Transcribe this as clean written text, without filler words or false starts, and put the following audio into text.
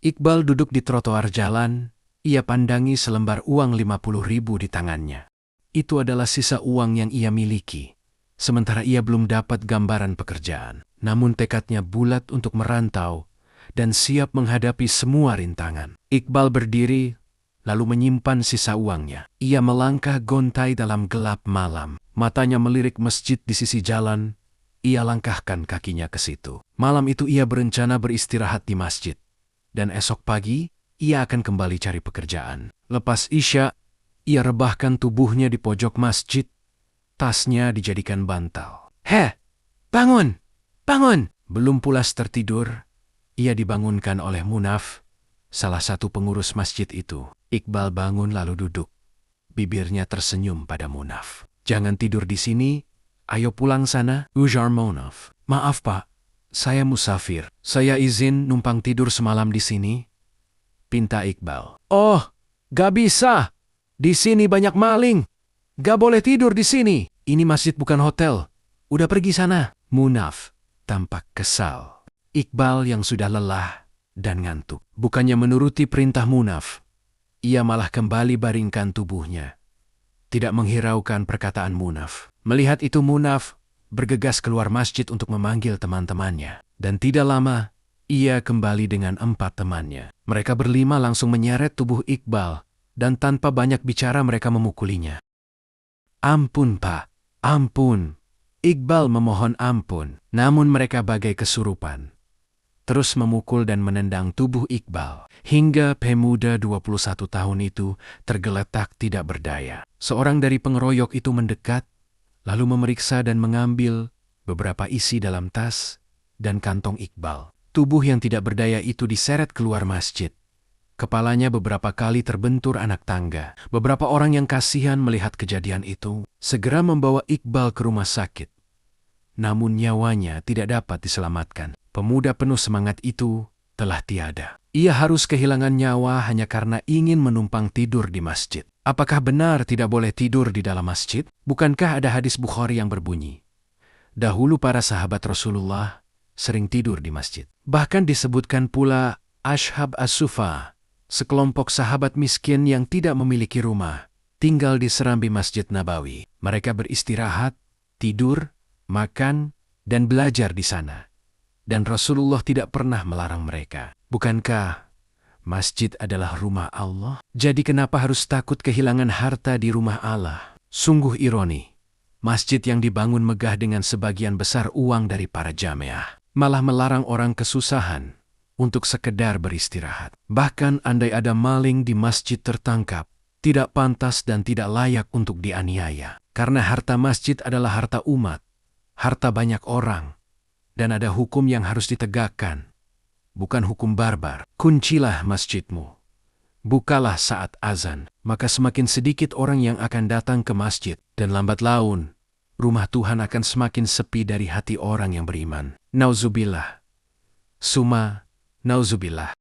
Iqbal duduk di trotoar jalan, ia pandangi selembar uang 50.000 di tangannya. Itu adalah sisa uang yang ia miliki, sementara ia belum dapat gambaran pekerjaan. Namun tekadnya bulat untuk merantau dan siap menghadapi semua rintangan. Iqbal berdiri, lalu menyimpan sisa uangnya. Ia melangkah gontai dalam gelap malam. Matanya melirik masjid di sisi jalan. Ia langkahkan kakinya ke situ. Malam itu ia berencana beristirahat di masjid. Dan esok pagi, ia akan kembali cari pekerjaan. Lepas Isya, ia rebahkan tubuhnya di pojok masjid. Tasnya dijadikan bantal. "Heh, bangun! Bangun!" Belum pulas tertidur, ia dibangunkan oleh Munaf, salah satu pengurus masjid itu. Iqbal bangun lalu duduk. Bibirnya tersenyum pada Munaf. "Jangan tidur di sini, ayo pulang sana," ujar Munaf. "Maaf Pak, saya musafir. Saya izin numpang tidur semalam di sini," pinta Iqbal. "Oh, gak bisa. Di sini banyak maling. Gak boleh tidur di sini. Ini masjid bukan hotel. Udah pergi sana." Munaf tampak kesal. Iqbal yang sudah lelah dan ngantuk. Bukannya menuruti perintah Munaf, ia malah kembali baringkan tubuhnya. Tidak menghiraukan perkataan Munaf. Melihat itu Munaf bergegas keluar masjid untuk memanggil teman-temannya. Dan tidak lama, ia kembali dengan 4 temannya. Mereka berlima langsung menyeret tubuh Iqbal dan tanpa banyak bicara mereka memukulinya. "Ampun Pak, ampun." Iqbal memohon ampun, namun mereka bagai kesurupan. Terus memukul dan menendang tubuh Iqbal, hingga pemuda 21 tahun itu tergeletak tidak berdaya. Seorang dari pengeroyok itu mendekat, lalu memeriksa dan mengambil beberapa isi dalam tas dan kantong Iqbal. Tubuh yang tidak berdaya itu diseret keluar masjid. Kepalanya beberapa kali terbentur anak tangga. Beberapa orang yang kasihan melihat kejadian itu segera membawa Iqbal ke rumah sakit. Namun nyawanya tidak dapat diselamatkan. Pemuda penuh semangat itu telah tiada. Ia harus kehilangan nyawa hanya karena ingin menumpang tidur di masjid. Apakah benar tidak boleh tidur di dalam masjid? Bukankah ada hadis Bukhari yang berbunyi, dahulu para sahabat Rasulullah sering tidur di masjid. Bahkan disebutkan pula Ashab as-Sufa, sekelompok sahabat miskin yang tidak memiliki rumah, tinggal di serambi Masjid Nabawi. Mereka beristirahat, tidur, makan, dan belajar di sana. Dan Rasulullah tidak pernah melarang mereka. Bukankah masjid adalah rumah Allah? Jadi kenapa harus takut kehilangan harta di rumah Allah? Sungguh ironi, masjid yang dibangun megah dengan sebagian besar uang dari para jamaah, malah melarang orang kesusahan untuk sekedar beristirahat. Bahkan andai ada maling di masjid tertangkap, tidak pantas dan tidak layak untuk dianiaya. Karena harta masjid adalah harta umat, harta banyak orang, dan ada hukum yang harus ditegakkan, bukan hukum barbar. Kuncilah masjidmu, bukalah saat azan, maka semakin sedikit orang yang akan datang ke masjid, dan lambat laun, rumah Tuhan akan semakin sepi dari hati orang yang beriman. Nauzubillah. Summa nauzubillah.